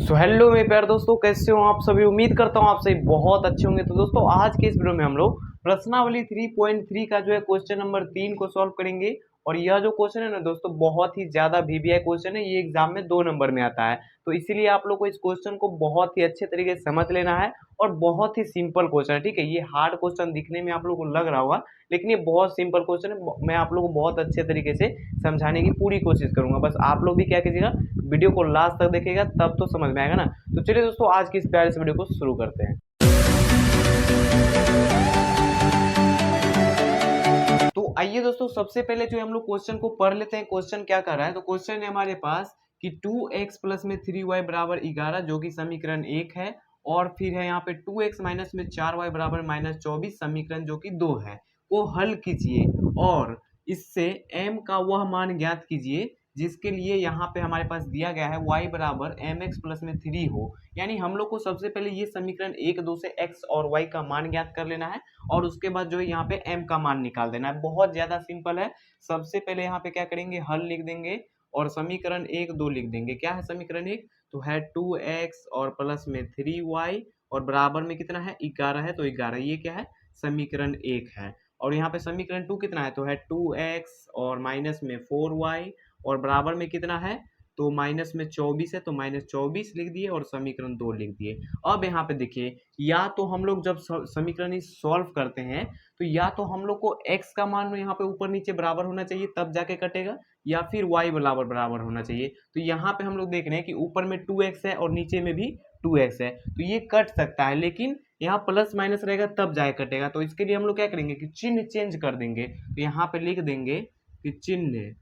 So hello मेरे प्यारे दोस्तों, कैसे हो आप सभी। उम्मीद करता हूँ आप सभी बहुत अच्छे होंगे। तो दोस्तों आज के इस वीडियो में हम लोग प्रश्नावली 3.3 का जो है क्वेश्चन नंबर 3 को सॉल्व करेंगे। और यह जो क्वेश्चन है ना दोस्तों, बहुत ही ज्यादा वीवीआई क्वेश्चन है। ये एग्जाम में 2 नंबर में आता है, तो इसीलिए आप लोग को इस क्वेश्चन को बहुत ही अच्छे तरीके से समझ लेना है। और बहुत ही सिंपल क्वेश्चन है, ठीक है। ये हार्ड क्वेश्चन दिखने में आप लोग को लग रहा होगा, लेकिन ये बहुत सिंपल क्वेश्चन है। मैं आप लोग को बहुत अच्छे तरीके से समझाने की पूरी कोशिश करूंगा। बस आप लोग भी क्या कीजिएगा, वीडियो को लास्ट तक देखिएगा, तब तो समझ में आएगा ना। तो चलिए दोस्तों आज की इस प्यारे से वीडियो को शुरू करते हैं। तो आइए दोस्तों, सबसे पहले जो हम लोग क्वेश्चन को पढ़ लेते हैं। क्वेश्चन क्या कर रहा है, तो क्वेश्चन है हमारे पास कि 2x प्लस में 3y बराबर 11 जो कि समीकरण 1 है। और फिर है यहाँ पे 2x माइनस में 4y बराबर -24 समीकरण जो कि 2 है, को हल कीजिए और इससे m का वह मान ज्ञात कीजिए जिसके लिए यहाँ पे हमारे पास दिया गया है y बराबर mx प्लस में 3 हो। यानी हम लोग को सबसे पहले ये समीकरण 1, 2 से x और y का मान ज्ञात कर लेना है और उसके बाद जो है यहाँ पे m का मान निकाल देना है। बहुत ज्यादा सिंपल है। सबसे पहले यहाँ पे क्या करेंगे, हल लिख देंगे और समीकरण 1, 2 लिख देंगे। क्या है समीकरण 1, तो है 2x और प्लस में 3y और बराबर में कितना है 11 है, तो 11 ये क्या है समीकरण 1 है। और यहाँ पे समीकरण 2 कितना है, तो है 2x और माइनस में 4y और बराबर में कितना है, तो माइनस में 24 है, तो -24 लिख दिए और समीकरण 2 लिख दिए। अब यहाँ पे देखिए, या तो हम लोग जब समीकरण सॉल्व करते हैं तो या तो हम लोग को x का मान यहाँ पे ऊपर नीचे बराबर होना चाहिए तब जाके कटेगा, या फिर y बराबर बराबर होना चाहिए। तो यहाँ पे हम लोग देख रहे हैं कि ऊपर में 2x है और नीचे में भी 2x है, तो ये कट सकता है, लेकिन यहाँ प्लस माइनस रहेगा तब जाए कटेगा। तो इसके लिए हम लोग क्या करेंगे कि चिन्ह चेंज कर देंगे। तो यहाँ पे लिख देंगे कि चिन्ह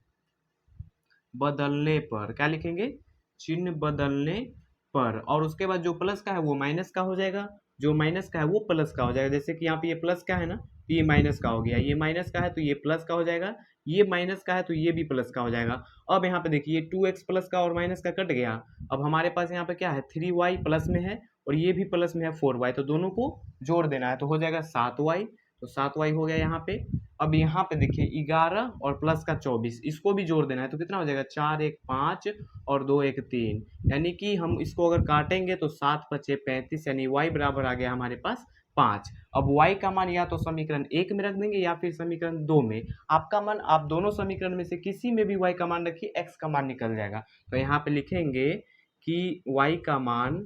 बदलने पर, क्या लिखेंगे, चिन्ह बदलने पर। और उसके बाद जो प्लस का है वो माइनस का हो जाएगा, जो माइनस का है वो प्लस का हो जाएगा। जैसे कि यहाँ पे ये प्लस का है ना, तो ये माइनस का हो गया, ये माइनस का है तो ये प्लस का हो जाएगा, ये माइनस का है तो ये भी प्लस का हो जाएगा। अब यहाँ पे देखिए 2x प्लस का और माइनस का कट गया। अब हमारे पास यहाँ पे क्या है 3y प्लस में है और ये भी प्लस में है 4y, तो दोनों को जोड़ देना है, तो हो जाएगा 7y। तो 7y हो गया यहाँ पे। अब यहाँ पे देखिए 11 और प्लस का 24, इसको भी जोड़ देना है, तो कितना हो जाएगा 4 1 5 और 2 1 3। यानी कि हम इसको अगर काटेंगे तो 7 5 35, यानी y बराबर आ गया हमारे पास 5। अब y का मान या तो समीकरण 1 में रख देंगे या फिर समीकरण 2 में। आपका मन, आप दोनों समीकरण में से किसी में भी y का मान रखिए, x का मान निकल जाएगा। तो यहाँ पे लिखेंगे कि y का मान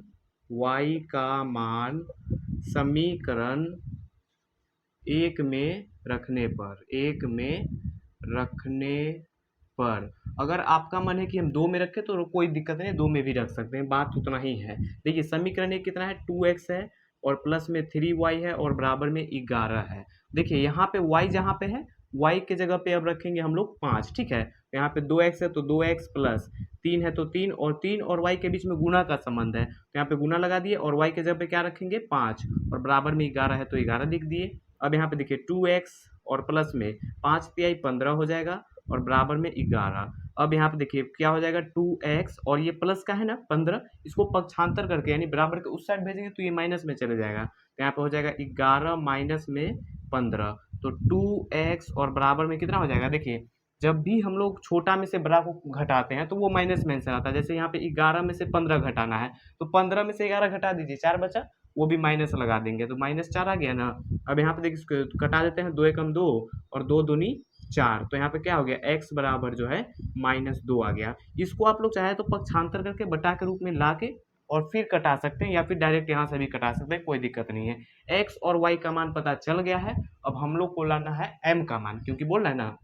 समीकरण 1 में रखने पर, 1 में रखने पर। अगर आपका मन है कि हम 2 में रखें तो कोई दिक्कत नहीं, 2 में भी रख सकते हैं, बात उतना ही है। देखिए समीकरण 1 कितना है 2x है और प्लस में 3y है और बराबर में 11 है। देखिए यहाँ पे y जहाँ पे है, y के जगह पे अब रखेंगे हम लोग 5, ठीक है। यहाँ पे 2x है तो 2x प्लस 3 है तो 3 और 3 और y के बीच में गुना का संबंध है, तो यहाँ पे गुना लगा दिए और y के जगह पे क्या रखेंगे 5 और बराबर में 11 है तो 11 लिख दिए। अब यहाँ पे देखिए 2x और प्लस में 5 तिहाई 15 हो जाएगा और बराबर में 11। अब यहाँ पे देखिए क्या हो जाएगा 2x और ये प्लस का है ना 15, इसको पक्षांतर करके यानी बराबर के उस साइड भेजेंगे तो ये माइनस में चले जाएगा, तो यहाँ पे हो जाएगा 11 माइनस में 15। तो 2x और बराबर में कितना हो जाएगा, देखिए जब भी हम लोग छोटा में से बड़ा को घटाते हैं तो वो माइनस में आंसर आता है। जैसे यहाँ पे 11 में से 15 घटाना है तो 15 में से 11 घटा दीजिए, 4 बचा, वो भी माइनस लगा देंगे तो -4 आ गया ना। अब यहाँ पे देखिए इसको कटा देते हैं, 2 एकम 2 और 2 दूनी 4, तो यहाँ पे क्या हो गया x बराबर जो है -2 आ गया। इसको आप लोग चाहे तो पक्षांतर करके बटा के रूप में ला के और फिर कटा सकते हैं या फिर डायरेक्ट यहाँ से भी कटा सकते हैं, कोई दिक्कत नहीं है। x और y का मान पता चल गया है। अब हम लोग को लाना है m का मान, क्योंकि बोल रहा है ना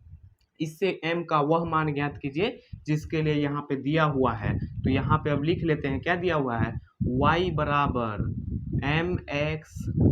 इससे m का वह मान ज्ञात कीजिए जिसके लिए यहाँ पे दिया हुआ है। तो यहाँ पे अब लिख लेते हैं क्या दिया हुआ है, y बराबर mx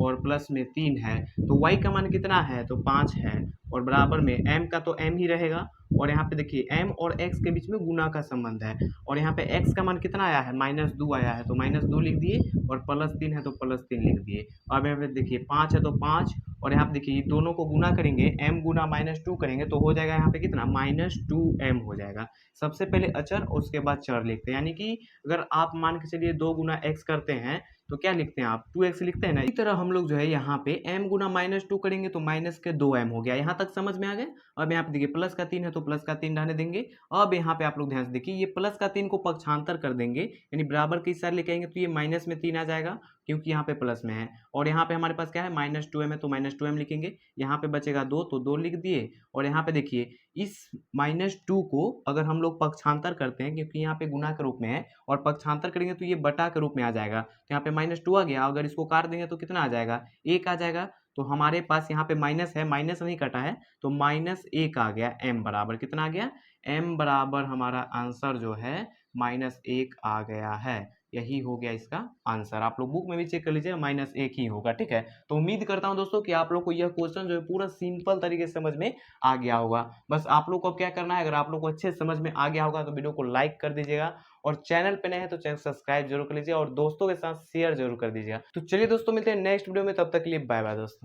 और प्लस में 3 है, तो y का मान कितना है तो 5 है और बराबर में m का तो m ही रहेगा और यहाँ पे देखिए m और x के बीच में गुना का संबंध है और यहाँ पे x का मान कितना आया है -2 आया है, तो -2 लिख दिए और +3 है तो +3 लिख दिए। अब यहाँ पे देखिए 5 है तो 5 और यहाँ पे देखिए दोनों को गुना करेंगे, m गुना -2 करेंगे तो हो जाएगा यहाँ पे कितना -2m हो जाएगा। सबसे पहले अचर और उसके बाद चर लिखते हैं, यानी कि अगर आप मान के चलिए 2 गुना x करते हैं तो क्या लिखते हैं आप 2x लिखते हैं ना। इसी तरह हम लोग जो है यहाँ पे m गुना -2 करेंगे तो माइनस के 2m हो गया। यहाँ तक समझ में आ गया। अब यहाँ पे देखिए प्लस का 3 है तो प्लस का 3 रहने देंगे। अब यहाँ पे आप लोग ध्यान से देखिए ये प्लस का 3 को पक्षांतर कर देंगे यानी बराबर के इस साइड लेके आएंगे तो ये माइनस में 3 आ जाएगा क्योंकि यहाँ पे प्लस में है। और यहाँ पे हमारे पास क्या है -2m है तो -2m लिखेंगे। यहाँ पे बचेगा 2 तो 2 लिख दिए। और यहाँ पे देखिए इस -2 को अगर हम लोग पक्षांतर करते हैं क्योंकि यहाँ पे गुना के रूप में है और पक्षांतर करेंगे तो ये बटा के रूप में आ जाएगा। तो यहाँ पे -2 आ गया, अगर इसको काट देंगे तो कितना आ जाएगा 1 आ जाएगा। तो हमारे पास यहाँ पे माइनस है, माइनस नहीं कटा है तो -1 आ गया। m बराबर कितना आ गया, m बराबर हमारा आंसर जो है -1 आ गया है। यही हो गया इसका आंसर। आप लोग बुक में भी चेक कर लीजिएगा -1 ही होगा। ठीक है, तो उम्मीद करता हूं दोस्तों कि आप लोग को यह क्वेश्चन जो है पूरा सिंपल तरीके से समझ में आ गया होगा। बस आप लोग को अब क्या करना है, अगर आप लोग को अच्छे से समझ में आ गया होगा तो वीडियो को लाइक कर दीजिएगा और चैनल पे नए हैं तो चैनल सब्सक्राइब जरूर कर लीजिए और दोस्तों के साथ शेयर जरूर कर दीजिएगा। तो चलिए दोस्तों मिलते हैं नेक्स्ट वीडियो में, तब तक के लिए बाय बाय दोस्तों।